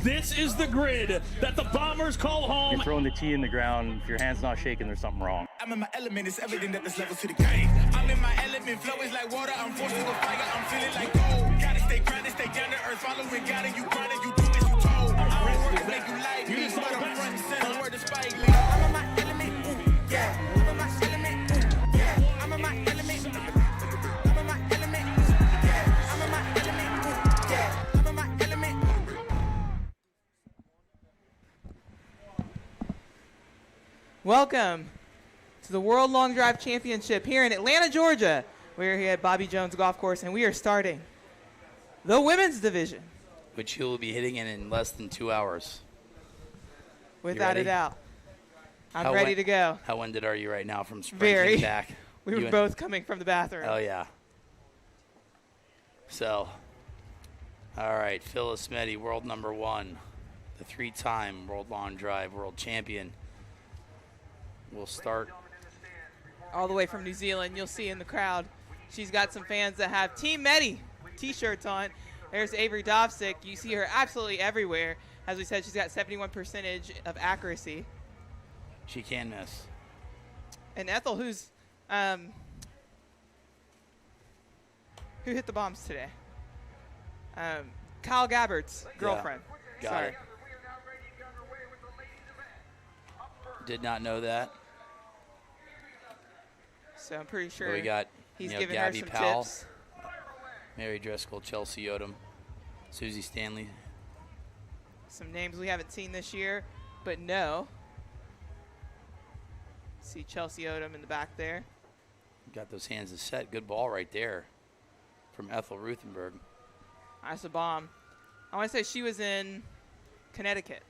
This is the grid that the Bombers call home. You're throwing the tee in the ground. If your hand's not shaking, there's something wrong. I'm in my element, it's evident that there's levels to the game. I'm in my element, flow is like water, I'm forced to a fire, I'm feeling like gold. Gotta stay grounded, stay down to earth, following God and you grinding, you do as you told. I don't work to make you like me, but I'm front and center, word to Spike Lee. I'm in my element, ooh, yeah. I'm in my element, ooh, yeah. I'm in my element, I'm in my element, yeah. I'm in my element, ooh, yeah. I'm in my element. Welcome to the World Long Drive Championship here in Atlanta, Georgia. We're here at Bobby Jones Golf Course, and we are starting the women's division. Which you will be hitting in less than 2 hours. Without a doubt. I'm ready to go. How winded are you right now from sprinting back? We were both coming from the bathroom. Oh, yeah. So, all right, Phyllis Meddy, world number 1, the 3-time World Long Drive world champion. We'll start all the way from New Zealand. You'll see in the crowd, she's got some fans that have Team Meddy t-shirts on. There's Avery Dovsick. You see her absolutely everywhere. As we said, she's got 71% of accuracy. She can miss. And Ethel, who hit the bombs today? Kyle Gabbard's girlfriend. Yeah. Got it. Did not know that. So I'm pretty sure we got, he's giving Gabby her some Powell, tips. Mary Driscoll, Chelsea Odom, Susie Stanley. Some names we haven't seen this year, but no. See Chelsea Odom in the back there. Got those hands to set. Good ball right there from Ethel Ruthenberg. That's a bomb. I want to say she was in Connecticut.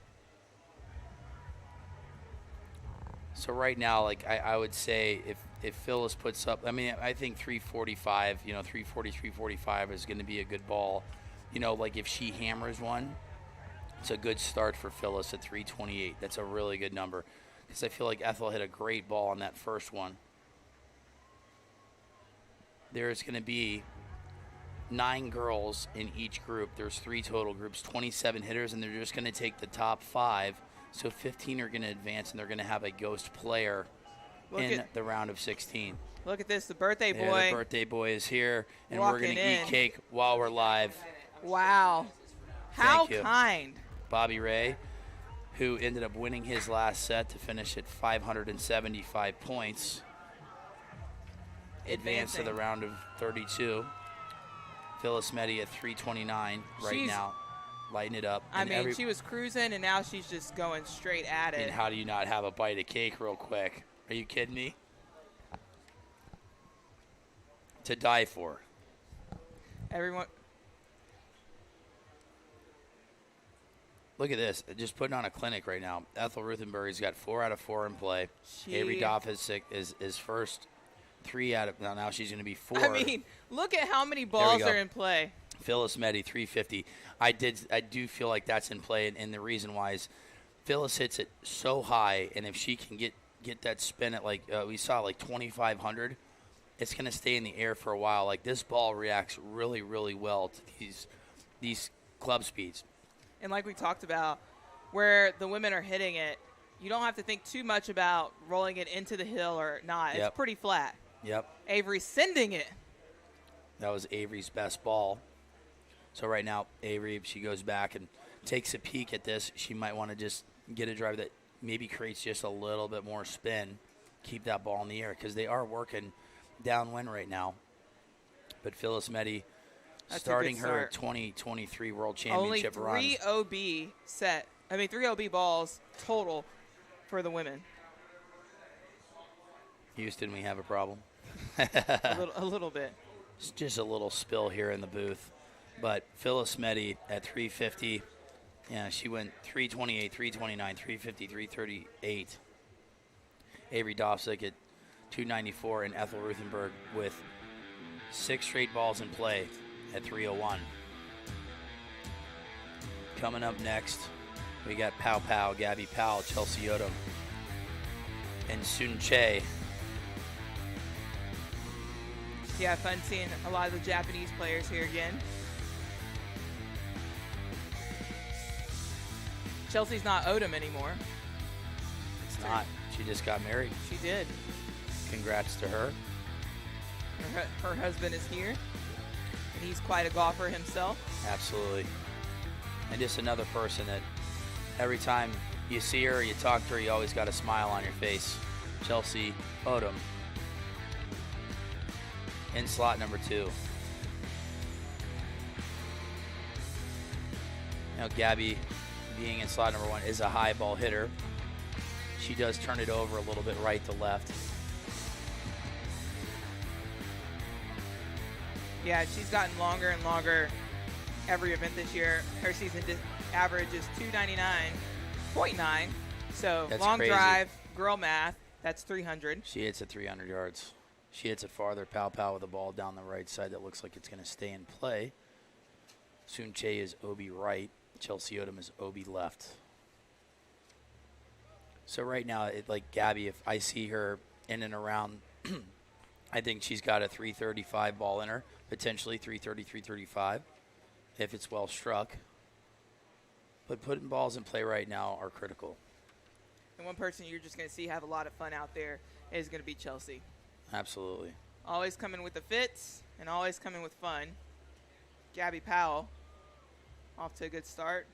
So right now, like I would say if Phyllis puts up, I mean, I think 345, 340, 345 is going to be a good ball. Like if she hammers one, it's a good start for Phyllis at 328. That's a really good number because I feel like Ethel hit a great ball on that first one. There's going to be 9 girls in each group. There's 3 total groups, 27 hitters, and they're just going to take the top 5. So 15 are going to advance, and they're going to have a ghost player in the round of 16. Look at this, the birthday boy. The birthday boy is here, and we're going to eat cake while we're live. Wow. How kind. Bobby Ray, who ended up winning his last set to finish at 575 points. Advance to the round of 32. Phyllis Meddy at 329 now. Lighten it up. I mean, she was cruising, and now she's just going straight at it. And how do you not have a bite of cake real quick? Are you kidding me? To die for. Everyone. Look at this. Just putting on a clinic right now. Ethel Ruthenberg's got 4 out of 4 in play. Avery Dovsick is first. 3 out of now she's going to be 4. I mean, look at how many balls are in play. Phyllis Meddy, 350. I do feel like that's in play, and the reason why is Phyllis hits it so high, and if she can get that spin at we saw 2,500, it's going to stay in the air for a while. Like this ball reacts really, really well to these club speeds. And like we talked about, where the women are hitting it, you don't have to think too much about rolling it into the hill or not. It's pretty flat. Yep. Avery sending it. That was Avery's best ball. So right now, Avery, if she goes back and takes a peek at this, she might want to just get a drive that maybe creates just a little bit more spin, keep that ball in the air, because they are working downwind right now. But Phyllis Meddy starting her 2023 World Championship run. Only 3 OB 3 OB balls total for the women. Houston, we have a problem. a little bit. It's just a little spill here in the booth. But Phyllis Meddy at 350, she went 328, 329, 350, 338. Avery Dovsick at 294, and Ethel Ruthenberg with 6 straight balls in play at 301. Coming up next, we got Gabby Powell, Chelsea Odom, and Sun Che. Yeah, fun seeing a lot of the Japanese players here again. Chelsea's not Odom anymore. It's not. She just got married. She did. Congrats to her. Her husband is here, and he's quite a golfer himself. Absolutely. And just another person that every time you see her, you talk to her, you always got a smile on your face. Chelsea Odom in slot number 2. Now Gabby, being in slot number 1, is a high ball hitter. She does turn it over a little bit right to left. Yeah, she's gotten longer and longer every event this year. Her season average is 299.9. So That's long crazy. drive, girl math, that's 300. She hits at 300 yards. She hits it farther. Pow with the ball down the right side that looks like it's going to stay in play. Soon Che is OB right. Chelsea Odom is OB left. So right now, like Gabby, if I see her in and around, I think she's got a 335 ball in her, potentially 330, 335, if it's well struck. But putting balls in play right now are critical. And one person you're just going to see have a lot of fun out there is going to be Chelsea. Absolutely. Always coming with the fits and always coming with fun. Gabby Powell off to a good start.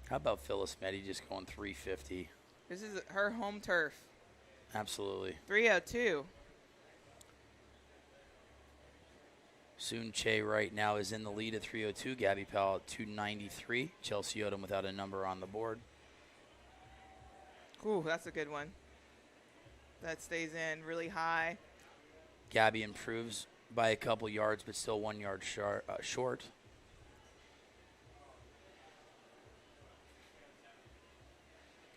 How about Phyllis Meddy just going 350? This is her home turf. Absolutely. 302. Soon Che right now is in the lead at 302. Gabby Powell at 293. Chelsea Odom without a number on the board. Ooh, that's a good one. That stays in really high. Gabby improves by a couple yards, but still 1 yard short.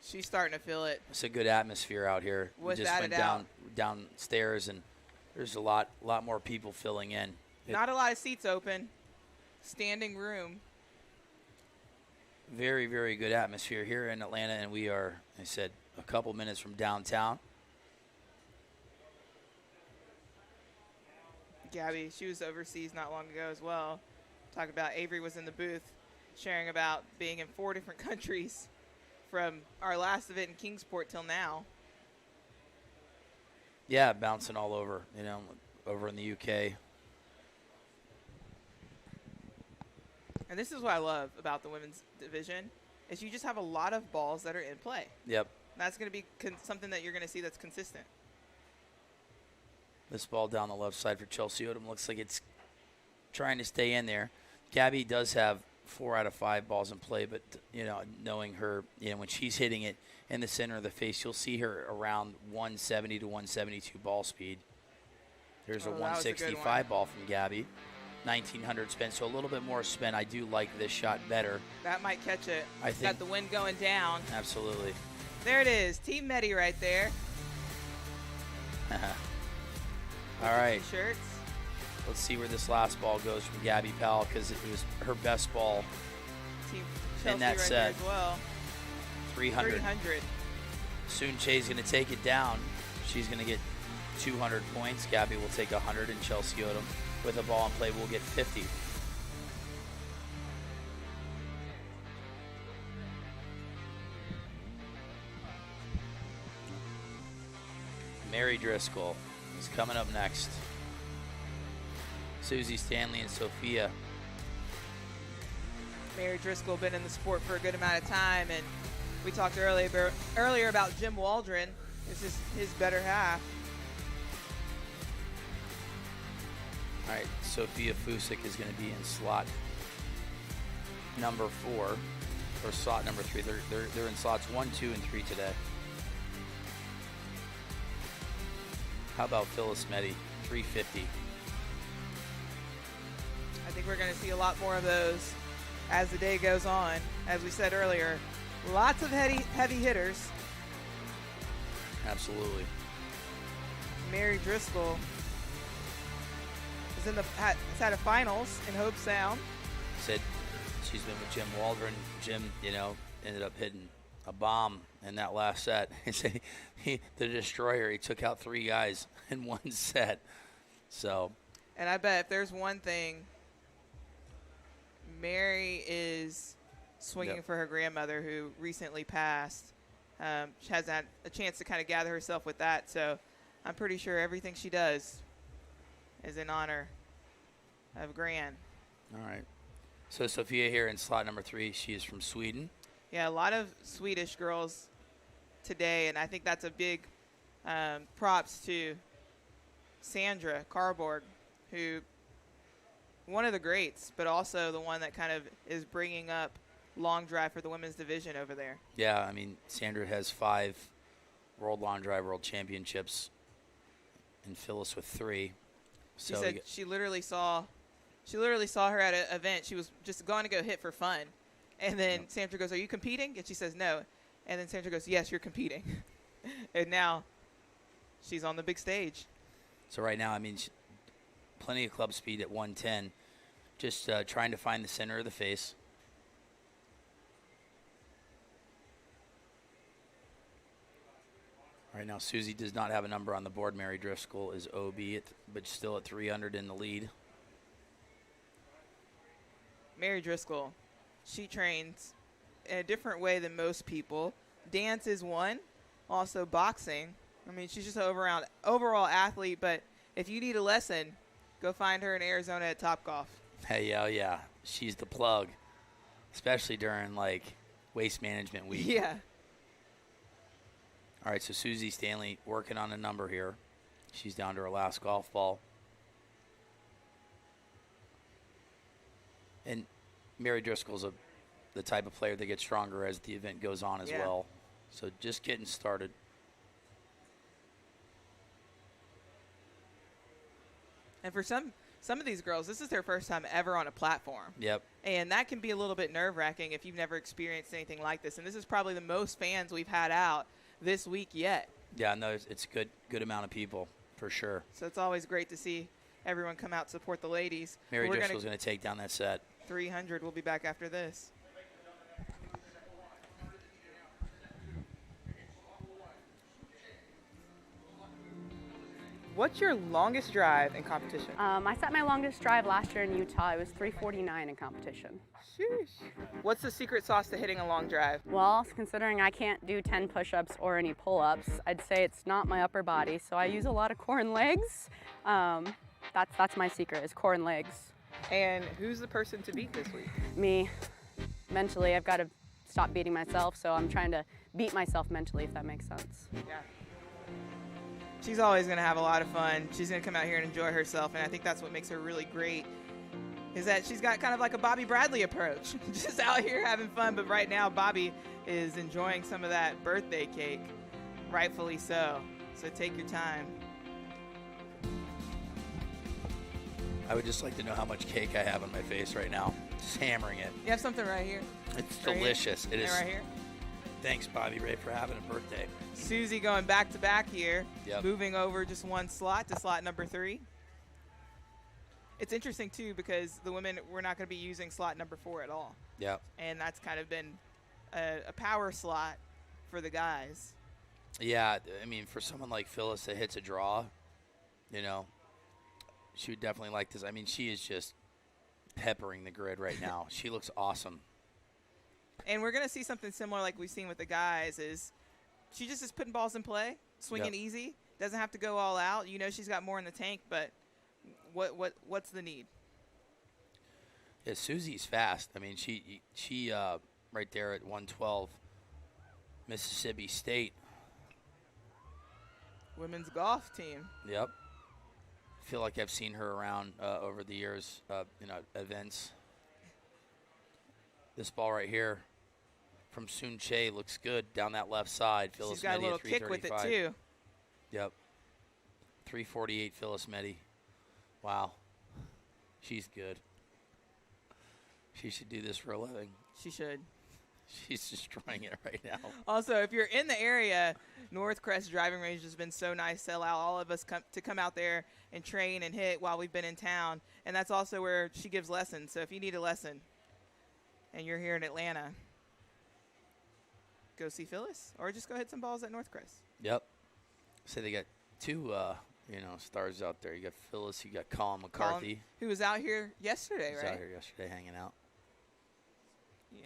She's starting to feel it. It's a good atmosphere out here. We just Without a went doubt. downstairs, and there's a lot more people filling in. Not a lot of seats open. Standing room. Very, very good atmosphere here in Atlanta, and we are, I said, a couple minutes from downtown. Gabby, she was overseas not long ago as well. Talking about Avery was in the booth sharing about being in 4 different countries from our last event in Kingsport till now. Yeah, bouncing all over, over in the UK. And this is what I love about the women's division is you just have a lot of balls that are in play. Yep. That's going to be something that you're going to see that's consistent. This ball down the left side for Chelsea Odom looks like it's trying to stay in there. Gabby does have 4 out of 5 balls in play, but, knowing her, when she's hitting it in the center of the face, you'll see her around 170 to 172 ball speed. There's a 165 ball from Gabby. 1900 spin, so a little bit more spin. I do like this shot better. That might catch it. I think. Got the wind going down. Absolutely. There it is. Team Medi right there. All right. Shirts. Let's see where this last ball goes from Gabby Powell, because it was her best ball Team in Chelsea that right set. there as well. 300. 300. Soon Che's going to take it down. She's going to get 200 points. Gabby will take 100, and Chelsea Odom with a ball in play will get 50. Mary Driscoll is coming up next. Susie Stanley and Sophia. Mary Driscoll been in the sport for a good amount of time, and we talked earlier about Jim Waldron. This is his better half. All right, Sophia Fusik is going to be in slot number 4, or slot number 3. They're in slots 1, 2, and 3 today. How about Phyllis Meddy, 350? I think we're going to see a lot more of those as the day goes on. As we said earlier, lots of heavy hitters. Absolutely. Mary Driscoll is at a finals in Hope Sound. Said she's been with Jim Waldron. Jim, ended up hitting a bomb in that last set. He said the destroyer, he took out 3 guys in one set. So. And I bet if there's one thing Mary is swinging Yep. for her grandmother who recently passed. She hasn't had a chance to kind of gather herself with that, so I'm pretty sure everything she does is in honor of Gran. All right. So Sophia here in slot number 3. She is from Sweden. Yeah, a lot of Swedish girls today, and I think that's a big props to Sandra Karborg, who one of the greats, but also the one that kind of is bringing up long drive for the women's division over there. Yeah, I mean, Sandra has 5 World Long Drive World Championships, and Phyllis with 3. She So said she literally saw her at an event. She was just going to go hit for fun, and then Sandra goes, "Are you competing?" And she says, "No." And then Sandra goes, "Yes, you're competing." And now she's on the big stage. So right now, I mean, plenty of club speed at 110. Just trying to find the center of the face. Right now, Susie does not have a number on the board. Mary Driscoll is OB, but still at 300 in the lead. Mary Driscoll, she trains in a different way than most people. Dance is one, also boxing. I mean, she's just an overall athlete, but if you need a lesson, go find her in Arizona at Topgolf. Hey, yeah. She's the plug, especially during, like, waste management week. Yeah. All right, so Susie Stanley working on a number here. She's down to her last golf ball. And Mary Driscoll's the type of player that gets stronger as the event goes on as well. So just getting started. And for some of these girls, this is their first time ever on a platform. Yep. And that can be a little bit nerve-wracking if you've never experienced anything like this. And this is probably the most fans we've had out this week yet. Yeah, no, it's a good amount of people for sure. So it's always great to see everyone come out support the ladies. Mary Driscoll's going to take down that set. 300. We'll be back after this. What's your longest drive in competition? I set my longest drive last year in Utah. It was 349 in competition. Sheesh. What's the secret sauce to hitting a long drive? Well, considering I can't do 10 push-ups or any pull-ups, I'd say it's not my upper body, so I use a lot of core and legs. That's my secret, is core and legs. And who's the person to beat this week? Me, mentally, I've got to stop beating myself, so I'm trying to beat myself mentally, if that makes sense. Yeah. She's always going to have a lot of fun. She's going to come out here and enjoy herself, and I think that's what makes her really great, is that she's got kind of like a Bobby Bradley approach. Just out here having fun, but right now Bobby is enjoying some of that birthday cake, rightfully so. So take your time. I would just like to know how much cake I have on my face right now. Just hammering it. You have something right here. It's Right delicious. Here? It is. Right here. Thanks, Bobby Ray, for having a birthday. Susie going back to back here. Yep. Moving over just one slot to slot number 3. It's interesting, too, because the women, we're not going to be using slot number 4 at all. Yep. And that's kind of been a power slot for the guys. Yeah, I mean, for someone like Phyllis that hits a draw, you know, she would definitely like this. I mean, she is just peppering the grid right now. She looks awesome. And we're going to see something similar like we've seen with the guys, is she just is putting balls in play, swinging easy, doesn't have to go all out. You know she's got more in the tank, but what's the need? Yeah, Susie's fast. I mean, she right there at 112, Mississippi State. Women's golf team. Yep. I feel like I've seen her around over the years, events. This ball right here from Soon Che looks good down that left side. Phyllis She's got Meddy a little at kick with it, 335. too. Yep. 348 Phyllis Meddy. Wow. She's good. She should do this for a living. She should. She's destroying it right now. Also, if you're in the area, Northcrest Driving Range has been so nice to allow all of us to come out there and train and hit while we've been in town. And that's also where she gives lessons. So if you need a lesson and you're here in Atlanta, go see Phyllis or just go hit some balls at Northcrest. Yep. So they got two, stars out there. You got Phyllis, you got Colin McCarthy. Who was out here yesterday, He was right? out here yesterday hanging out.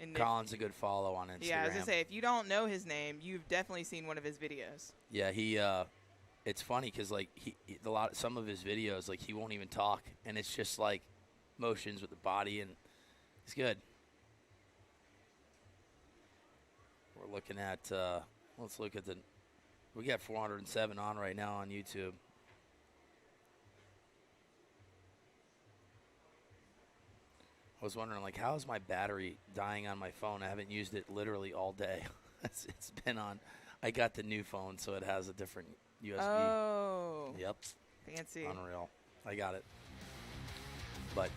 And Colin's a good follow on Instagram. yeah, I was gonna say, if you don't know his name, you've definitely seen one of his videos. Yeah, he. It's funny because like some of his videos, like he won't even talk, and it's just like motions with the body, and it's good. We're looking at. Let's look at the. We got 407 on right now on YouTube. I was wondering, like, how is my battery dying on my phone? I haven't used it literally all day. It's been on. I got the new phone, so it has a different USB. Oh. Yep. Fancy. Unreal. I got it. But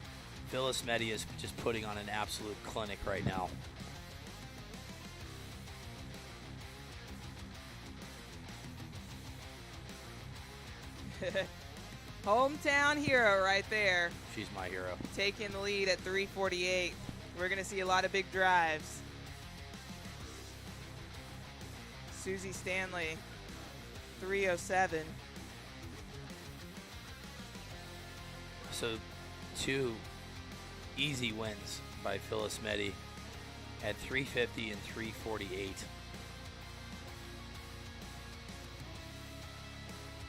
Phyllis Meddy is just putting on an absolute clinic right now. Hometown hero right there. She's my hero. Taking the lead at 3:48. We're going to see a lot of big drives. Susie Stanley, 3:07. So 2 easy wins by Phyllis Meddy at 3:50 and 3:48.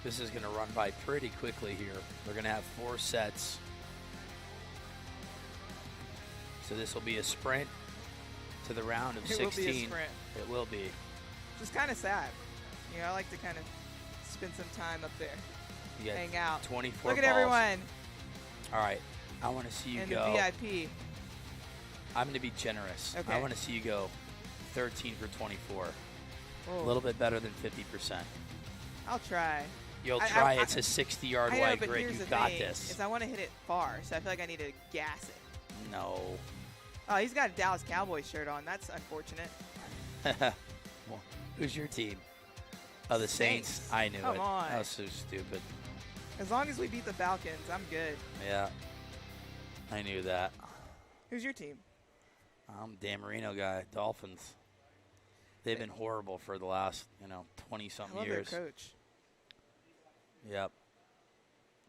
This is going to run by pretty quickly here. We're going to have 4 sets. So this will be a sprint to the round of 16. It will be a sprint. It will be. Just kind of sad. You know, I like to kind of spend some time up there. You got hang out. 24 Look at balls. everyone. All right. I want to see you and go. the VIP. I'm going to be generous. Okay. I want to see you go 13 for 24. Oh. A little bit better than 50%. I'll try. You'll try. It's a 60-yard I know, wide but grid. here's You the got thing, this. is I want to hit it far, so I feel like I need to gas it. No. Oh, he's got a Dallas Cowboys shirt on. That's unfortunate. Well, who's your team? Oh, the Saints. I knew Come it. on. That was so stupid. As long as we beat the Falcons, I'm good. Yeah. I knew that. Who's your team? I'm a Dan Marino guy. Dolphins. They've been horrible for the last, 20-something I love years. their coach. Yep.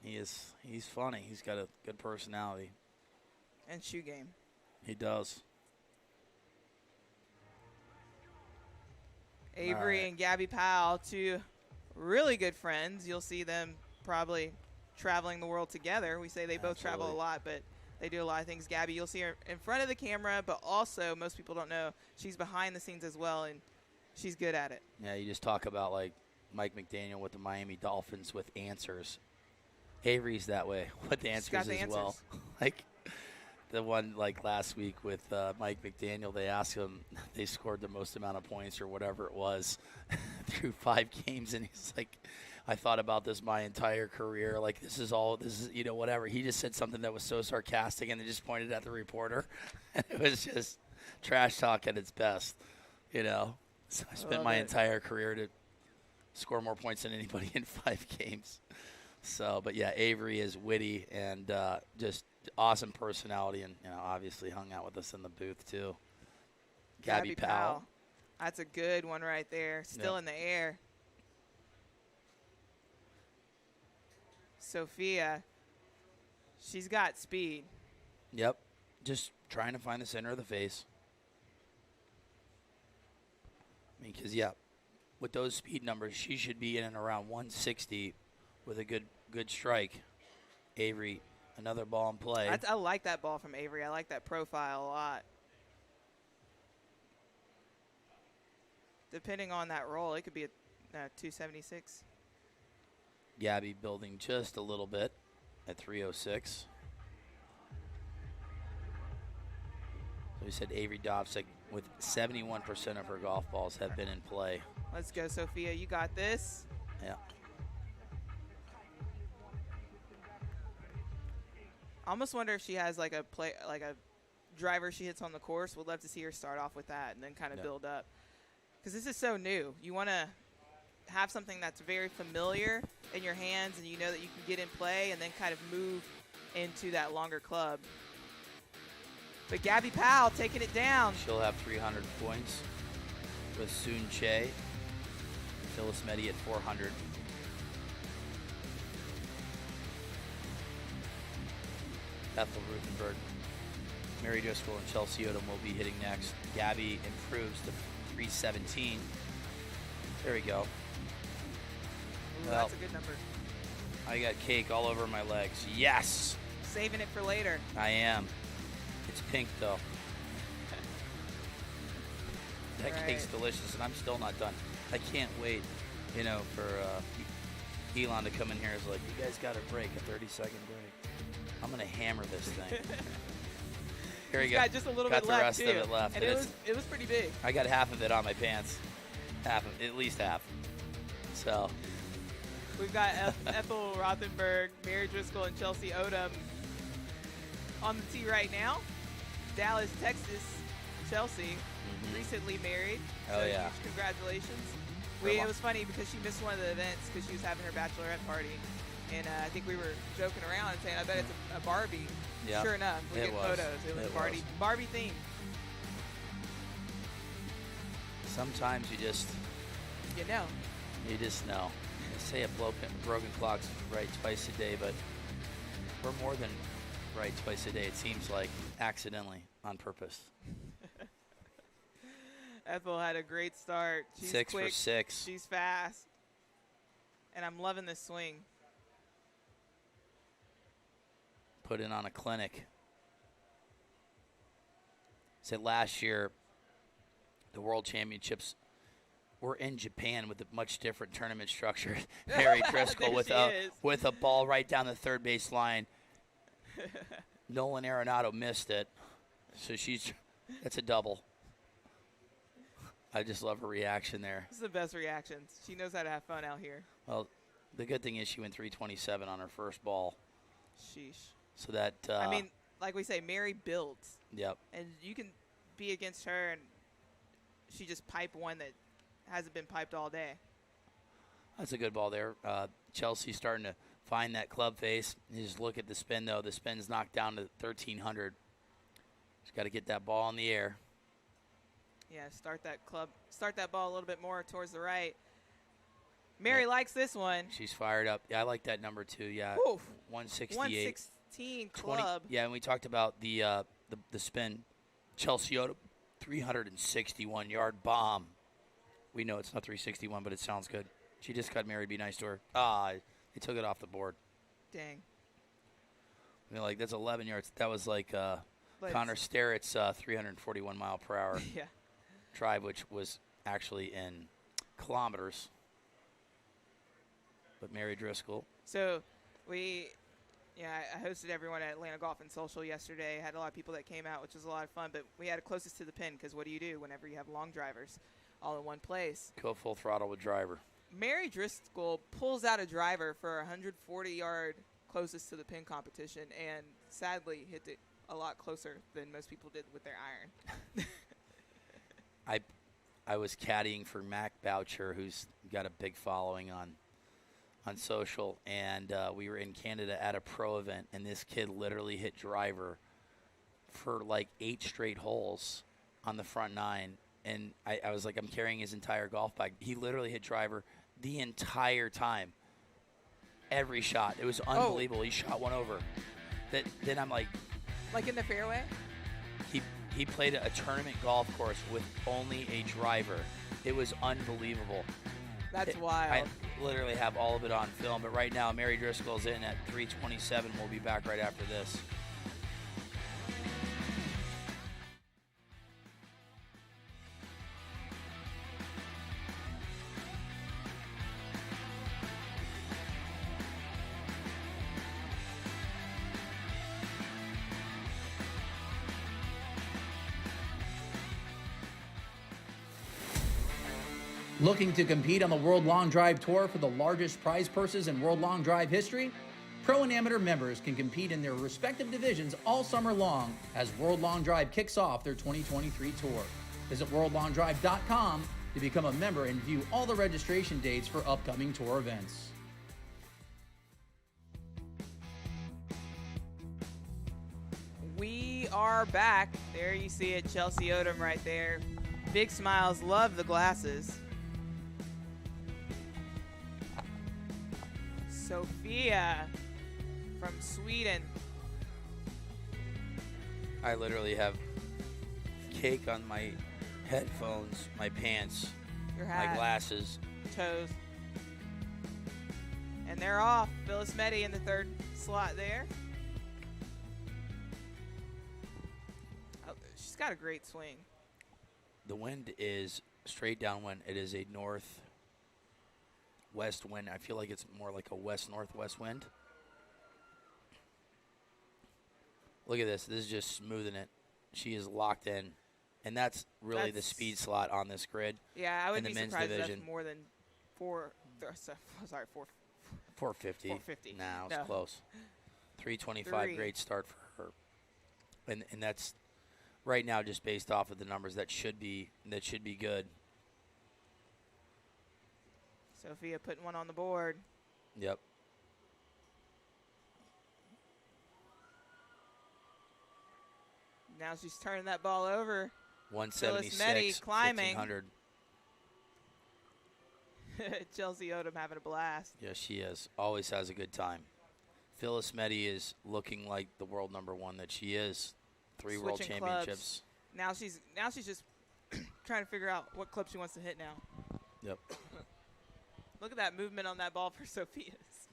He's funny. He's got a good personality. And shoe game. He does. Avery right. and Gabby Powell, 2 really good friends. You'll see them probably traveling the world together. We say they both travel a lot, but they do a lot of things. Gabby, you'll see her in front of the camera, but also most people don't know she's behind the scenes as well, and she's good at it. Yeah, you just talk about, like, Mike McDaniel with the Miami Dolphins with answers. Avery's that way with answers as well. Like the one like last week with Mike McDaniel, they asked him, they scored the most amount of points or whatever it was through 5 games, and he's like, I thought about this my entire career. Like this is whatever. He just said something that was so sarcastic, and they just pointed at the reporter. It was just trash talk at its best, So I spent my entire career to score more points than anybody in 5 games. So, but yeah, Avery is witty and just awesome personality, and obviously hung out with us in the booth too. Gabby Powell. That's a good one right there. Still in the air. Sophia, she's got speed. Yep, just trying to find the center of the face. I mean, because with those speed numbers, she should be in and around 160 with a good strike. Avery, another ball in play. I like that ball from Avery. I like that profile a lot. Depending on that roll, it could be a 276. Gabby building just a little bit at 306. So we said Avery Dobsick with 71% of her golf balls have been in play. Let's go, Sophia. You got this. Yeah. I almost wonder if she has like a driver she hits on the course. We'd love to see her start off with that and then kind of build up. Because this is so new. You want to have something that's very familiar in your hands, and you know that you can get in play and then kind of move into that longer club. But Gabby Powell taking it down. She'll have 300 points with Soon Che. Phyllis Meddy at 400. Bethel Rutenberg Mary Driscoll and Chelsea Odom will be hitting next. Gabby improves to 317. There we go. Ooh, Well, that's a good number. I got cake all over my legs. Yes, Saving it for later. I am. It's pink though. That Right. cake's delicious, and I'm still not done. I can't wait, for Elon to come in here. Is like, you guys got a break, a 30-second break. I'm gonna hammer this thing. Here we go. Got just a little got bit the left rest too. of it left. And it was pretty big. I got half of it on my pants. At least half. So, We've got Ethel Rothenberg, Mary Driscoll, and Chelsea Odom on the tee right now. Dallas, Texas. Chelsea, recently married. Oh, so yeah. Huge congratulations. For a It long- was funny because she missed one of the events because she was having her bachelorette party. And I think we were joking around and saying, I bet it's a Barbie. Yeah, Sure enough, we it get was. photos. It was It Barbie, was. Barbie themed. sometimes you just know. know. They say a broken clock's right twice a day, but we're more than right twice a day. It seems like accidentally, on purpose. Ethel had a great start. She's 6 quick. for 6. She's fast. And I'm loving this swing. Put in on a clinic. Said last year, the World Championships were in Japan with a much different tournament structure. Mary Driscoll with a ball right down the third base line. Nolan Arenado missed it, so that's a double. I just love her reaction there. This is the best reactions. She knows how to have fun out here. Well, the good thing is she went 327 on her first ball. Sheesh. So that I mean, like we say, Mary builds. Yep. And you can be against her, and she just piped one that hasn't been piped all day. That's a good ball there. Chelsea's starting to find that club face. You just look at the spin, though. The spin's knocked down to 1,300. Just got to get that ball in the air. Yeah, start that ball a little bit more towards the right. Mary likes this one. She's fired up. Yeah, I like that number, too. Yeah, Oof. 168. 116 club. 20, yeah, and we talked about the spin. Chelsea Odom, 361-yard bomb. We know it's not 361, but it sounds good. She just cut Mary. Be nice to her. They took it off the board. Dang. That's 11 yards. That was like Connor Sterrett's 341-mile-per-hour Yeah. drive, which was actually in kilometers. But Mary Driscoll. So I hosted everyone at Atlanta Golf and Social yesterday. Had a lot of people that came out, which was a lot of fun. But we had it closest to the pin because what do you do whenever you have long drivers all in one place? Go full throttle with driver. Mary Driscoll pulls out a driver for a 140-yard closest to the pin competition and sadly hit it a lot closer than most people did with their iron. I was caddying for Mac Boucher, who's got a big following on social, and we were in Canada at a pro event, and this kid literally hit driver for like 8 straight holes on the front 9, and I was like, I'm carrying his entire golf bag. He literally hit driver the entire time, every shot. It was unbelievable. He shot one over. Then I'm like in the fairway? He played a tournament golf course with only a driver. It was unbelievable. That's wild. I literally have all of it on film, but right now Mary Driscoll's in at 327. We'll be back right after this. Looking to compete on the World Long Drive Tour for the largest prize purses in World Long Drive history? Pro and amateur members can compete in their respective divisions all summer long as World Long Drive kicks off their 2023 tour. Visit worldlongdrive.com to become a member and view all the registration dates for upcoming tour events. We are back. There you see it, Chelsea Odom right there. Big smiles, love the glasses. Sophia from Sweden. I literally have cake on my headphones, my pants, Your hat. my glasses. Toes. And they're off. Phyllis Meddy in the third slot there. Oh, she's got a great swing. The wind is straight downwind. It is a northwest wind. I feel like it's more like a west-northwest wind. Look at this. This is just smoothing it. She is locked in. And that's really the speed slot on this grid. Yeah, I would be men's surprised if division. that's more than 450. 450. Nah, it was No. close. 325, Three. great start for her. And that's right now just based off of the numbers that should be good. Sophia putting one on the board. Yep. Now she's turning that ball over. 176, Meddy climbing. 1500. Chelsea Odom having a blast. Yes, she is. Always has a good time. Phyllis Meddy is looking like the world #1 that she is. 3 world Switching championships. Now she's just trying to figure out what club she wants to hit now. Yep. Look at that movement on that ball for Sophia's.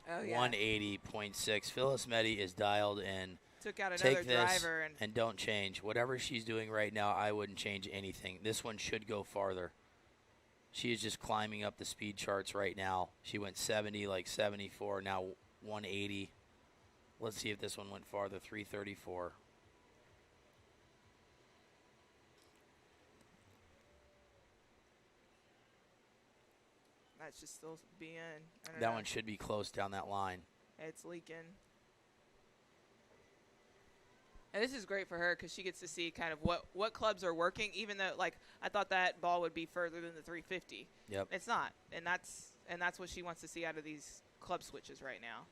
Oh yeah. 180.6. Phyllis Meddy is dialed in. Took out another Take this driver and don't change. Whatever she's doing right now, I wouldn't change anything. This one should go farther. She is just climbing up the speed charts right now. She went 70, like 74, now 180. Let's see if this one went farther, 334. That should still be in. I don't That know. one should be close down that line. It's leaking. And this is great for her because she gets to see kind of what clubs are working, even though, like, I thought that ball would be further than the 350. Yep. It's not. And that's what she wants to see out of these club switches right now.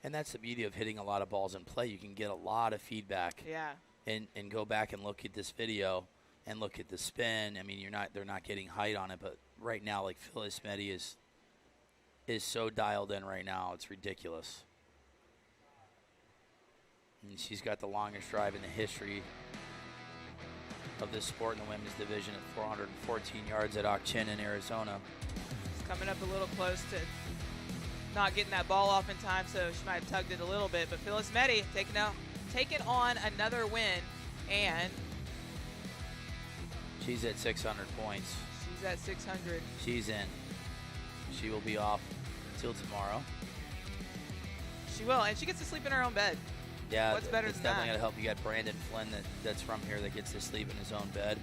And that's the beauty of hitting a lot of balls in play. You can get a lot of feedback. Yeah. And go back and look at this video and look at the spin. I mean, they're not getting height on it, but right now, like, Phyllis Meddy is so dialed in right now. It's ridiculous. And she's got the longest drive in the history of this sport in the women's division at 414 yards at Auction in Arizona. It's coming up a little close to not getting that ball off in time, so she might have tugged it a little bit. But Phyllis Meddy taking on another win, and she's at 600 points. she's at 600. She's in. She will be off till tomorrow. She will, and she gets to sleep in her own bed. Yeah, What's better it's than definitely that? going to help. You got Brandon Flynn that's from here that gets to sleep in his own bed.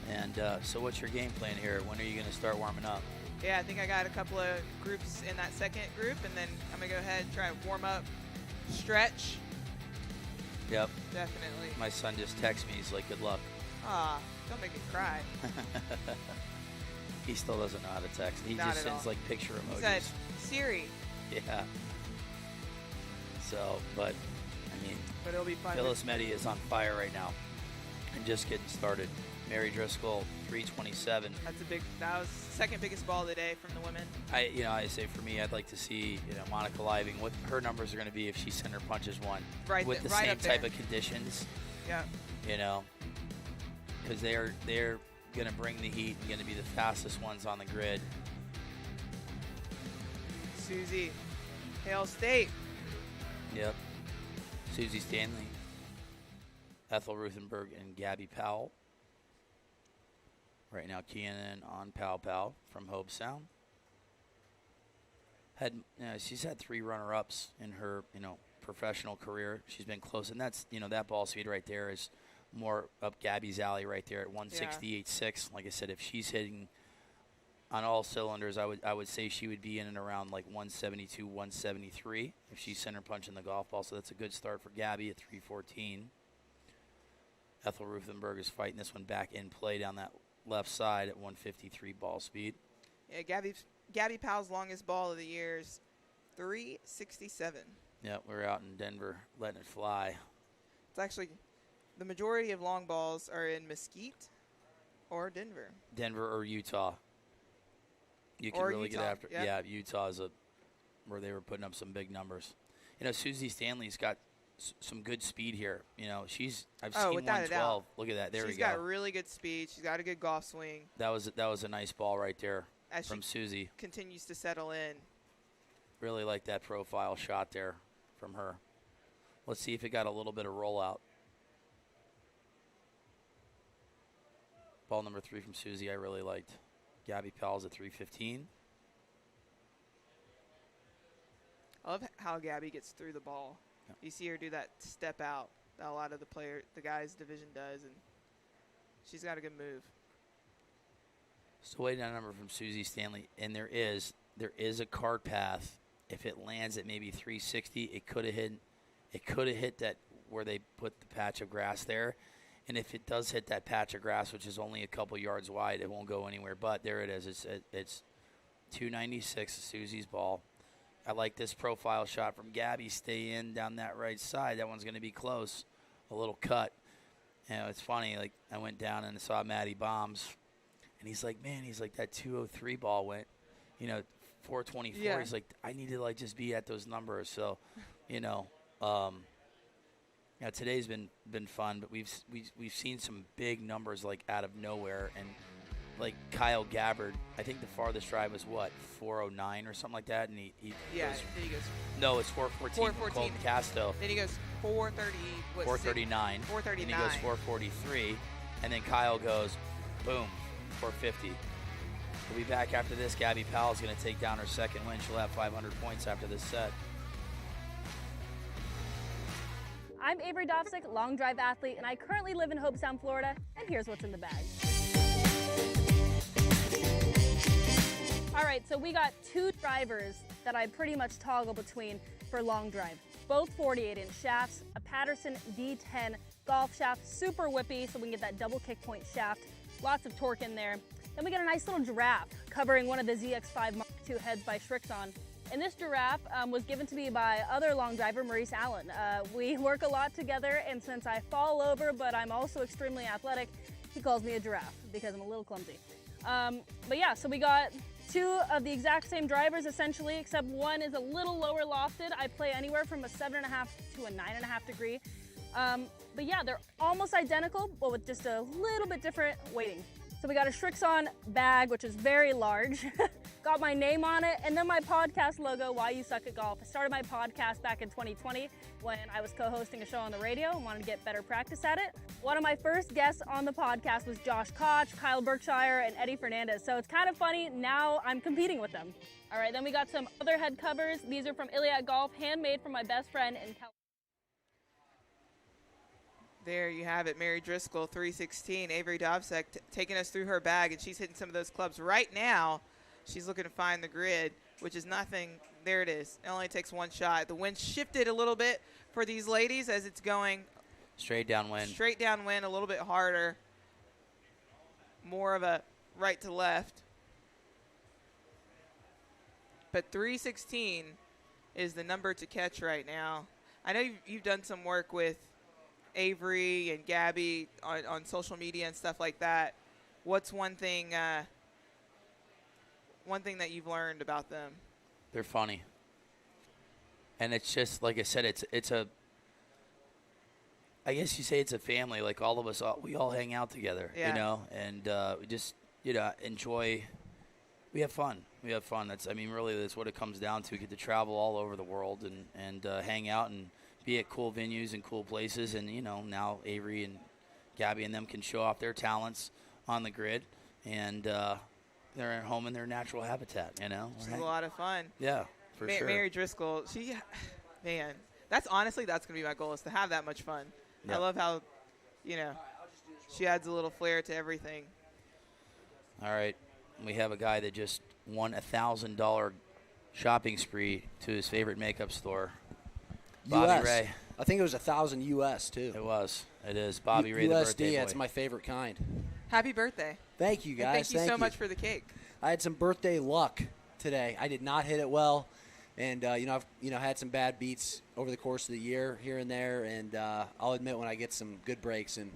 And so what's your game plan here? When are you going to start warming up? Yeah, I think I got a couple of groups in that second group, and then I'm going to go ahead and try and warm up, stretch. Yep. Definitely. My son just texted me. He's like, good luck. Ah, don't make me cry. He still doesn't know how to text. He Not just at sends all. like picture He emojis. said, Siri, Yeah. So, but, I mean, but it'll be fun. Phyllis Meddy is on fire right now and just getting started. Mary Driscoll, 327. That was the second biggest ball of the day from the women. I say for me, I'd like to see, Monica Living, what her numbers are going to be if she center punches one. Right with the right same up there. type of conditions, Yeah. because they're going to bring the heat and going to be the fastest ones on the grid. Susie, Hale State. Yep. Susie Stanley, Ethel Ruthenberg, and Gabby Powell. Right now, Keenan on Pow from Hope Sound. She's had 3 runner-ups in her, professional career. She's been close, and that's, that ball speed right there is more up Gabby's alley right there at 168.6. Like I said, if she's hitting on all cylinders, I would say she would be in and around like 172, 173 if she's center punching the golf ball. So that's a good start for Gabby at 314. Ethel Ruthenberg is fighting this one back in play down that left side at 153 ball speed. Yeah, Gabby Powell's longest ball of the year is 367. Yeah, we're out in Denver letting it fly. It's actually the majority of long balls are in Mesquite or Denver. Denver or Utah. You can Or really Utah, get after. yeah. Yeah, Utah is where they were putting up some big numbers. Susie Stanley's got some good speed here. I've seen without a 112. doubt. Look at that. There we go. She's got really good speed. She's got a good golf swing. That was a nice ball right there from she Susie. Continues to settle in. Really like that profile shot there from her. Let's see if it got a little bit of rollout. Ball number 3 from Susie I really liked. Gabby Powell's at 315. I love how Gabby gets through the ball. Yep. You see her do that step out that a lot of the guys' division does, and she's got a good move. So waiting on a number from Susie Stanley, and there is a cart path. If it lands at maybe 360, it could have hit that where they put the patch of grass there. And if it does hit that patch of grass, which is only a couple yards wide, it won't go anywhere. But there it is. It's 296, Susie's ball. I like this profile shot from Gabby. Stay in down that right side. That one's going to be close. A little cut. It's funny. Like, I went down and saw Matty Bombs, and he's like, that 203 ball went, 424. Yeah. He's like, I need to just be at those numbers. So, today's been fun, but we've seen some big numbers out of nowhere, and like Kyle Gabbard, I think the farthest drive was 409 or something like that, and he Yeah, goes, then he goes no, it's 414. 414. Casto. Then he goes 430. 439. 439. And he goes 443, and then Kyle goes, boom, 450. We'll be back after this. Gabby Powell's going to take down her second win. She'll have 500 points after this set. I'm Avery Dofsick, long drive athlete, and I currently live in Hobestown, Florida, and here's what's in the bag. All right, so we got 2 drivers that I pretty much toggle between for long drive. Both 48-inch shafts, a Patterson D10 golf shaft, super whippy, so we can get that double kick point shaft, lots of torque in there. Then we got a nice little giraffe covering one of the ZX5 Mark II heads by Shrixon. And this giraffe was given to me by other long driver, Maurice Allen. We work a lot together, and since I fall over, but I'm also extremely athletic, he calls me a giraffe because I'm a little clumsy. But yeah, so we got 2 of the exact same drivers essentially, except one is a little lower lofted. I play anywhere from a 7.5 to a 9.5 degree. But yeah, they're almost identical, but with just a little bit different weighting. So we got a Shrixon bag, which is very large. Got my name on it, and then my podcast logo, Why You Suck at Golf. I started my podcast back in 2020 when I was co-hosting a show on the radio and wanted to get better practice at it. One of my first guests on the podcast was Josh Koch, Kyle Berkshire, and Eddie Fernandez. So it's kind of funny, now I'm competing with them. All right, then we got some other head covers. These are from Iliad Golf, handmade from my best friend in California. There you have it, Mary Driscoll, 316. Avery Dovsek taking us through her bag, and she's hitting some of those clubs right now. She's looking to find the grid, which is nothing. There it is. It only takes one shot. The wind shifted a little bit for these ladies as it's going straight downwind. Straight downwind, a little bit harder. More of a right to left. But 316 is the number to catch right now. I know you've done some work with Avery and Gabby on social media and stuff like that. What's one thing that you've learned about them? They're funny. And it's just, like I said, it's a, I guess you say it's a family. Like all of us, we all hang out together, and we just, enjoy, we have fun. We have fun. Really that's what it comes down to. We get to travel all over the world and hang out and be at cool venues and cool places. And, now Avery and Gabby and them can show off their talents on the grid. And they're at home in their natural habitat, It's a lot of fun. Yeah, for sure. Mary Driscoll, that's going to be my goal, is to have that much fun. Yep. I love how, she adds a little flair to everything. All right. We have a guy that just won $1,000 shopping spree to his favorite makeup store. Bobby Ray. I think it was 1,000 US too. It is. Bobby Ray, the birthday boy. That's my favorite kind. Happy birthday. Thank you, guys. And thank you so much for the cake. I had some birthday luck today. I did not hit it well, and I've had some bad beats over the course of the year here and there, and I'll admit when I get some good breaks. And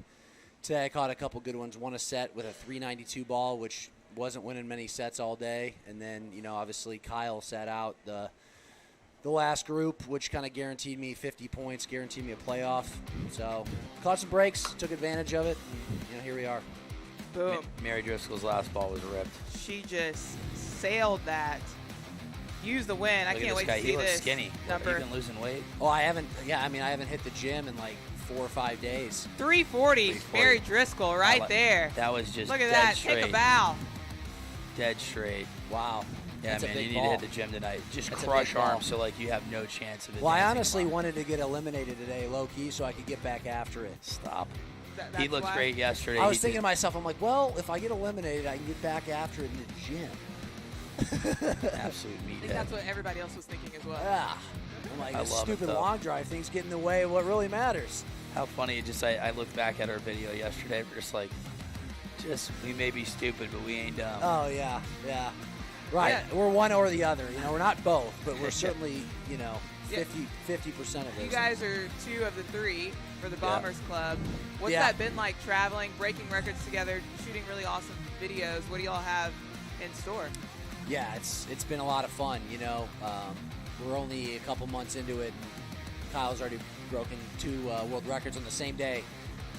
today I caught a couple good ones. Won a set with a 392 ball, which wasn't winning many sets all day, and then obviously Kyle sat out the the last group, which kind of guaranteed me 50 points, guaranteed me a playoff. So caught some breaks, took advantage of it, and here we are. Boom. Mary Driscoll's last ball was ripped. She just sailed that. Use the win. I Look can't at wait this guy. to see He looks this skinny. number. Even losing weight. Oh, I haven't hit the gym in like 4 or 5 days. 340. Mary Driscoll right there. That was just Look at dead that. straight. Take a bow. Dead straight. Wow. Yeah, That's a man, big you need ball. to hit the gym tonight. Just That's a crush big ball. arms so like you have no chance of it. Well, I honestly wanted to get eliminated today, low key, so I could get back after it. Stop. That's He looked why. great yesterday. I was He thinking did- to myself, I'm like, well, if I get eliminated, I can get back after it in the gym. absolute I think meathead. that's what everybody else was thinking as well. Yeah. I'm like, I this love it, stupid though. long drive thing's getting in the way of what really matters. How funny! I looked back at our video yesterday. We're just like, we may be stupid, but we ain't dumb. Oh, yeah. Right. Yeah. We're one or the other. We're not both, but we're certainly, Yeah. 50% of those. You guys are 2 of the 3 for the Bombers Club. What's Yeah. that been like traveling, breaking records together, shooting really awesome videos? What do y'all have in store? Yeah, it's been a lot of fun. We're only a couple months into it. And Kyle's already broken 2 world records on the same day,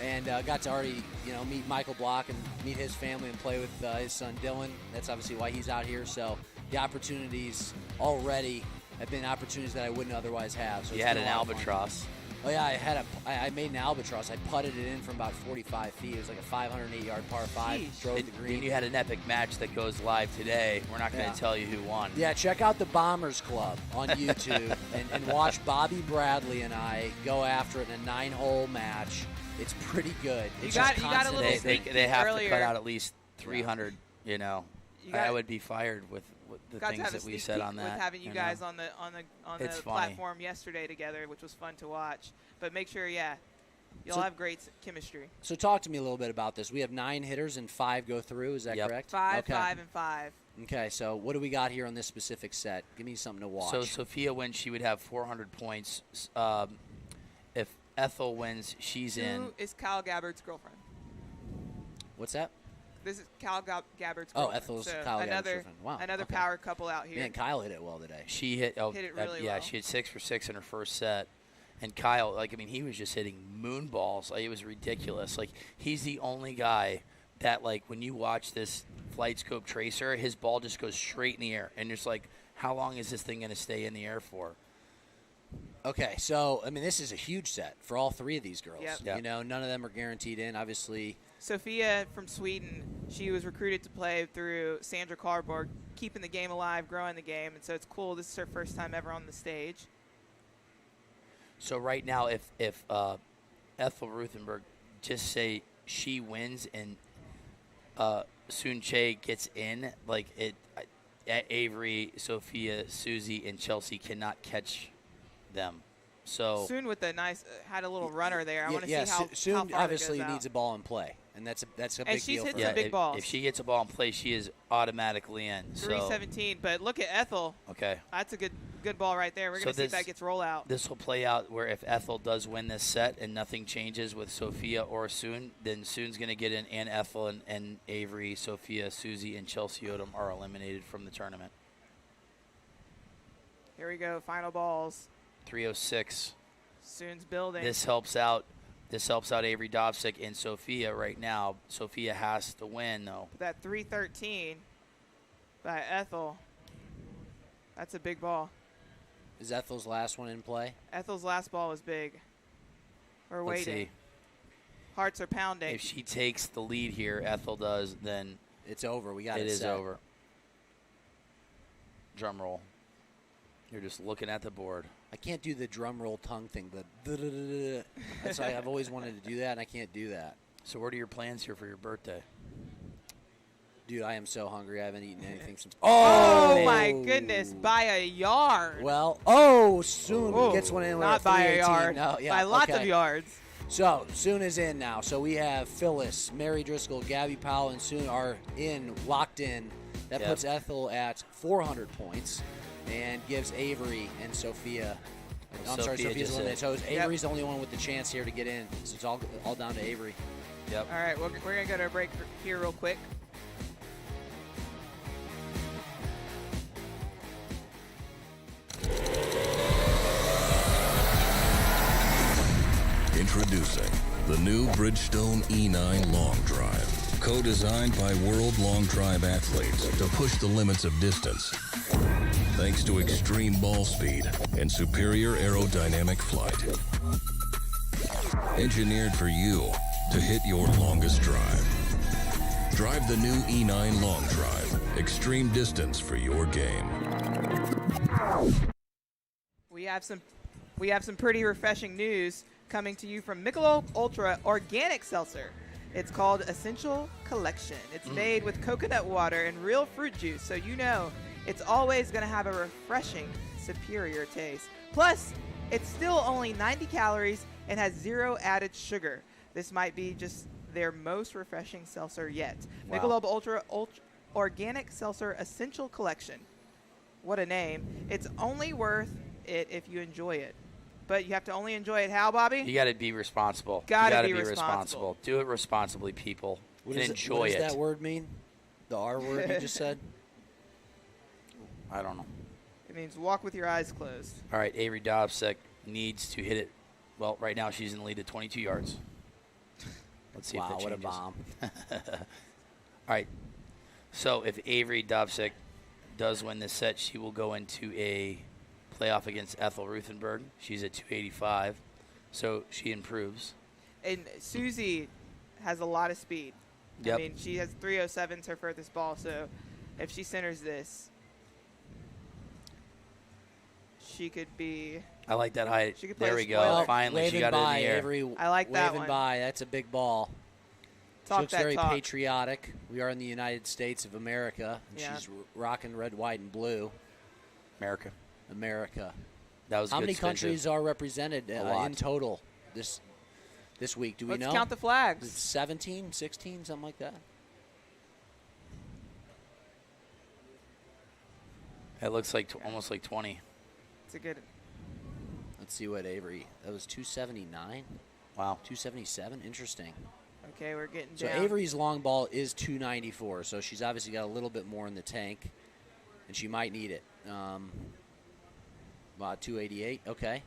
and got to already meet Michael Block and meet his family and play with his son Dylan. That's obviously why he's out here. So the opportunities already have been opportunities that I wouldn't otherwise have. So You it's had been an a lot of fun. albatross. Oh yeah, I made an albatross. I putted it in from about 45 feet. It was like a 508-yard par 5. Jeez. Drove the And green. you had an epic match that goes live today. We're not going to Yeah. tell you who won. Yeah, check out the Bombers Club on YouTube and watch Bobby Bradley and I go after it in a 9-hole match. It's pretty good. You It's got just a little constant. They sneak they have earlier. to cut out at least 300. You got- I would be fired with the Got to things have a that we sneak said peek on that. with having you know. guys on the It's funny. platform yesterday together, which was fun to watch. But make sure, y'all So- have great chemistry. So talk to me a little bit about this. We have 9 hitters and 5 go through. Is that Yep. correct? 5, Okay. 5, and 5. Okay, so what do we got here on this specific set? Give me something to watch. So Sophia wins, she would have 400 points. If Ethel wins, she's in. Who is Kyle Gabbard's girlfriend? What's that? This is Kyle Gabbard's Oh, girlfriend. Ethel's So Kyle Gabbard's another, girlfriend. Wow, Another okay. power couple out here. Man, Kyle hit it well today. She hit. Oh, Hit it really yeah, well. she had 6 for 6 in her first set. And Kyle, he was just hitting moon balls. It was ridiculous. He's the only guy that, when you watch this Flight Scope Tracer, his ball just goes straight in the air. And just how long is this thing going to stay in the air for? Okay, so, this is a huge set for all 3 of these girls. Yep. None of them are guaranteed in, obviously. Sophia from Sweden, she was recruited to play through Sandra Carborg, keeping the game alive, growing the game. And so it's cool. This is her first time ever on the stage. So right now, if Ethel Ruthenberg, just say she wins and Sun Che gets in, Avery, Sophia, Susie, and Chelsea cannot catch them. So Soon with the nice, had a little runner there. I want to yeah, see how Soon how far that obviously goes needs out. a ball in play, and that's a And big she's deal hit for some her. big balls. if she gets a ball in play, she is automatically in. So 317, but look at Ethel. okay. That's a good ball right there. We're So going to see if this- that gets roll out. This will play out where if Ethel does win this set and nothing changes with Sophia or Soon, then Soon's going to get in, and Ethel and Avery, Sophia, Susie, and Chelsea Odom are eliminated from the tournament. Here we go, final balls. 306. Soon's building. This helps out Avery Dovsik and Sophia right now. Sophia has to win though. That 313 by Ethel. That's a big ball. Is Ethel's last one in play? Ethel's last ball was big. We're Let's waiting. see. Hearts are pounding. If she takes the lead here, Ethel does, then It's over. We got it is set. over. Drum roll. You're just looking at the board. I can't do the drum roll tongue thing, but that's why I've always wanted to do that, and I can't do that. So what are your plans here for your birthday? Dude, I am so hungry. I haven't eaten anything since. Oh my goodness, by a yard. Well, Soon Ooh, gets one in. with not by a 318. yard. No, yeah, by lots okay. of yards. So Soon is in now. So we have Phyllis, Mary Driscoll, Gabby Powell, and Soon are locked in. That Yep. puts Ethel at 400 points and gives Avery and Sophia. I'm sorry, Sophia Sophia's just eliminated. hit. So Avery's the only one with the chance here to get in. So it's all down to Avery. Yep. All right, we're going to go to a break here real quick. Introducing the new Bridgestone E9 Long Drive. Co-designed by World Long Drive athletes to push the limits of distance. Thanks to extreme ball speed and superior aerodynamic flight. Engineered for you to hit your longest drive. Drive the new E9 Long Drive. Extreme distance for your game. We have some pretty refreshing news coming to you from Michelob Ultra Organic Seltzer. It's called Essential Collection. It's made with coconut water and real fruit juice, so you know it's always going to have a refreshing, superior taste. Plus, it's still only 90 calories and has 0 added sugar. This might be just their most refreshing seltzer yet. Wow. Michelob Ultra Organic Seltzer Essential Collection. What a name. It's only worth it if you enjoy it. But you have to only enjoy it how, Bobby? You got to be responsible. Gotta be be responsible. Do it responsibly, people. What And enjoy what it. does that word mean? The R word you just said? I don't know. It means walk with your eyes closed. All right, Avery Dobsek needs to hit it. Well, right now she's in the lead at 22 yards. Let's see if that Wow, what a changes. bomb. All right. So if Avery Dobsek does win this set, she will go into a playoff against Ethel Ruthenberg. She's at 285, so she improves. And Susie has a lot of speed. Yep. I mean, she has 307's her furthest ball, so if she centers this, she could be. I like that height. She could play There a we go. spoiler. Finally, she Waving got it in by, the air. Avery. I like that waving one. by. That's a big ball. She Talk looks that very talk. patriotic. We are in the United States of America. And Yeah. she's rocking red, white, and blue. America. America. That was a How good many spin, too. countries are represented lot. in total this week? Do we Let's know? count the flags. It's 17, 16, something like that. It looks like almost like 20. It's a good. Let's see what Avery. That was 279. Wow. 277. Interesting. Okay, we're getting So down. Avery's long ball is 294. So she's obviously got a little bit more in the tank, and she might need it. About 288. Okay.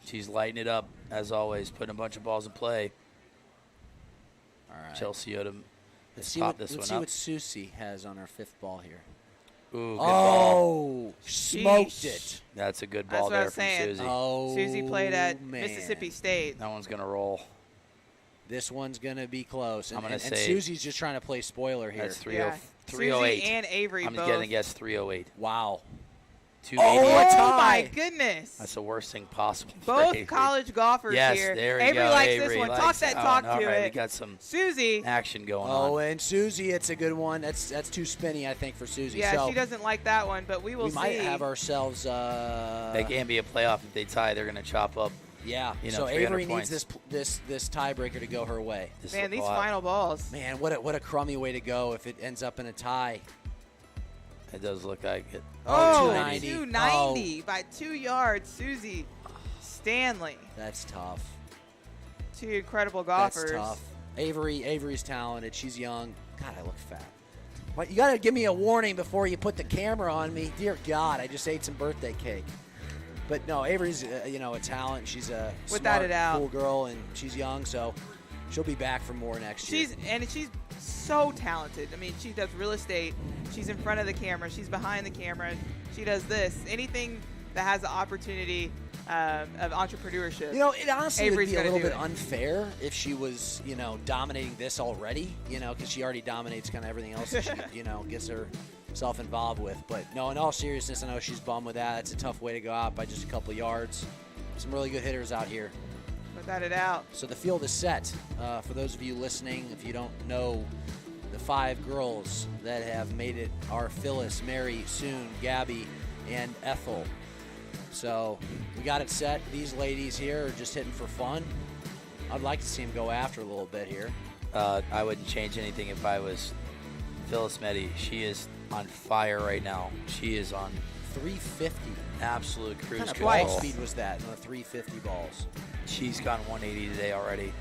She's lighting it up, as always, putting a bunch of balls in play. All right. Chelsea Odom Let's has see popped what, this let's one see up. what Susie has on her 5th ball here. Ooh, good ball. Oh, smoked Sheesh. it. That's a good That's ball what I there was from saying. Susie. Oh, Susie played at man. Mississippi State. That one's going to roll. This one's going to be close. And, I'm gonna and say- Susie's just trying to play spoiler here. That's 308. 308. Susie and Avery I'm both. going to guess 308. Wow. 288. a Oh tie. my goodness. That's the worst thing possible. for Both Avery. college golfers Yes, here. there we Avery go. likes Avery this one. likes Talk that it. talk all to right, it. We got some Susie. action going Oh, on. and Susie, it's a good one. That's too spinny, I think, for Susie. Yeah, so she doesn't like that one, but we will we see. might have ourselves. They can't be a playoff if they tie. They're going to chop up. Yeah. You know, So 300 Avery points. needs this tiebreaker to go her way. This Man, is a these lot. final balls. Man, what a crummy way to go if it ends up in a tie. It does look like it. Oh, 290. 290 by 2 yards. Susie Stanley. That's tough. Two incredible golfers. That's tough. Avery's talented. She's young. God, I look fat. What, you got to give me a warning before you put the camera on me. Dear God, I just ate some birthday cake. But no, Avery's a talent. She's a Without smart, a doubt. cool girl, and she's young, so she'll be back for more next year. She's so talented. I mean, she does real estate. She's in front of the camera. She's behind the camera. She does this. Anything that has the opportunity of entrepreneurship. You know, it honestly Avery's would be a gonna little do bit it. unfair if she was, dominating this already, because she already dominates kind of everything else that she, gets herself involved with. But no, in all seriousness, I know she's bummed with that. It's a tough way to go out by just a couple of yards. Some really good hitters out here. Without a doubt. So the field is set. For those of you listening, if you don't know, the 5 girls that have made it are Phyllis, Mary, Soon, Gabby, and Ethel. So we got it set. These ladies here are just hitting for fun. I'd like to see them go after a little bit here. I wouldn't change anything if I was Phyllis Meddy. She is on fire right now. She is on 350. absolute cruise What kind of control. ball speed was that on the 350 balls? She's gone 180 today already.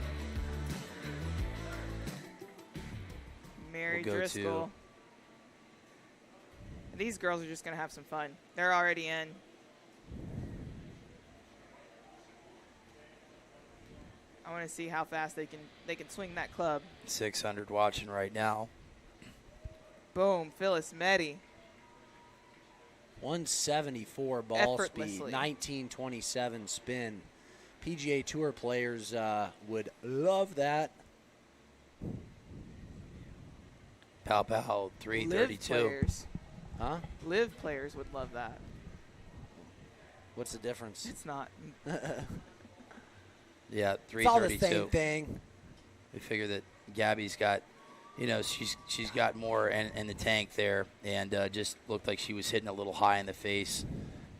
Mary We'll go Driscoll. These girls are just going to have some fun. They're already in. want to see how fast they can swing that club. 600 watching right now. Boom, Phyllis Meddy. 174 ball speed, Effortlessly. 1927 spin. PGA Tour players would love that. Pow pow, 332. Live players. Huh? Live players would love that. What's the difference? It's not. Yeah, It's all the 332. same thing. We figure that Gabby's got, she's got more in the tank there, and just looked like she was hitting a little high in the face.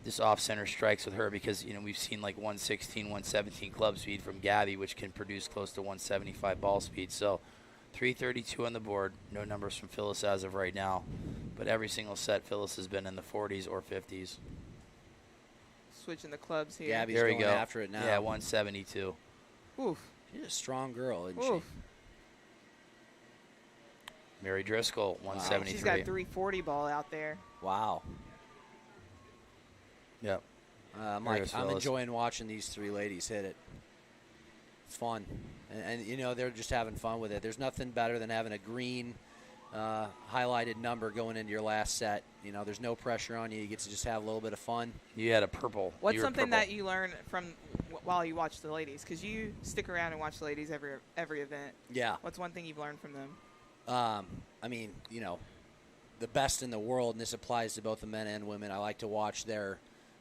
This off-center strikes with her because, we've seen like 116, 117 club speed from Gabby, which can produce close to 175 ball speed. So 332 on the board. No numbers from Phyllis as of right now. But every single set, Phyllis has been in the 40s or 50s. Switching the clubs here. Gabby's There we going go. after it now. Yeah, 172. Oof. She's a strong girl, isn't Oof. Mary Driscoll, 173. She's got 340 ball out there. she? Wow. Yep. I'm There's Phyllis. enjoying watching these three ladies hit it. It's fun. And they're just having fun with it. There's nothing better than having a green highlighted number going into your last set. There's no pressure on you. You get to just have a little bit of fun. You had a purple. What's You were something purple. that you learn from while you watch the ladies? Because you stick around and watch the ladies every event. Yeah. What's one thing you've learned from them? The best in the world, and this applies to both the men and women. I like to watch their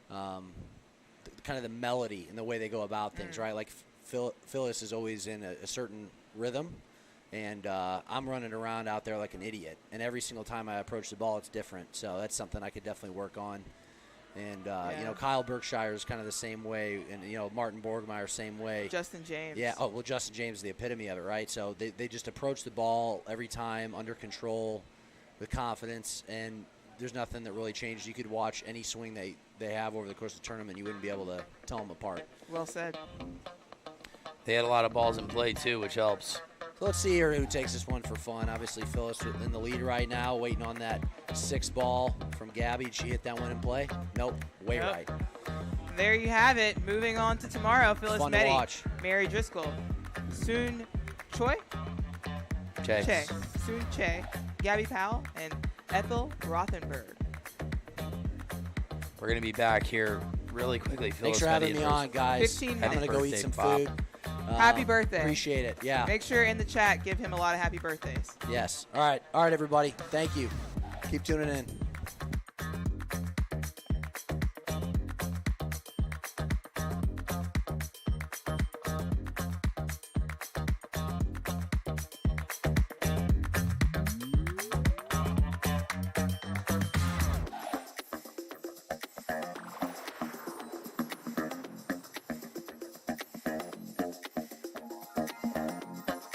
kind of the melody and the way they go about things, right? Like Phyllis is always in a certain rhythm, and I'm running around out there like an idiot. And every single time I approach the ball, it's different. So that's something I could definitely work on. And, Kyle Berkshire is kind of the same way, and, Martin Borgmeyer, same way. Justin James. Yeah, Justin James is the epitome of it, right? So they just approach the ball every time under control with confidence, and there's nothing that really changes. You could watch any swing they have over the course of the tournament. You wouldn't be able to tell them apart. Well said. They had a lot of balls in play, too, which helps. So let's see here who takes this one for fun. Obviously, Phyllis in the lead right now, waiting on that 6 ball from Gabby. Did she hit that one in play? Nope. Way Nope. right. There you have it. Moving on to tomorrow, Phyllis Fun to Meddy, watch. Mary Driscoll, Soon Choi, Okay. Soon Che, Gabby Powell, and Ethel Rothenberg. We're going to be back here really quickly. Thanks Phyllis for having Meddy me is on, guys. 15 I'm minutes. going to go eat Birthday, some Bob. food. Happy birthday. Appreciate it. Yeah. Make sure in the chat, give him a lot of happy birthdays. Yes. All right, everybody. Thank you. Keep tuning in.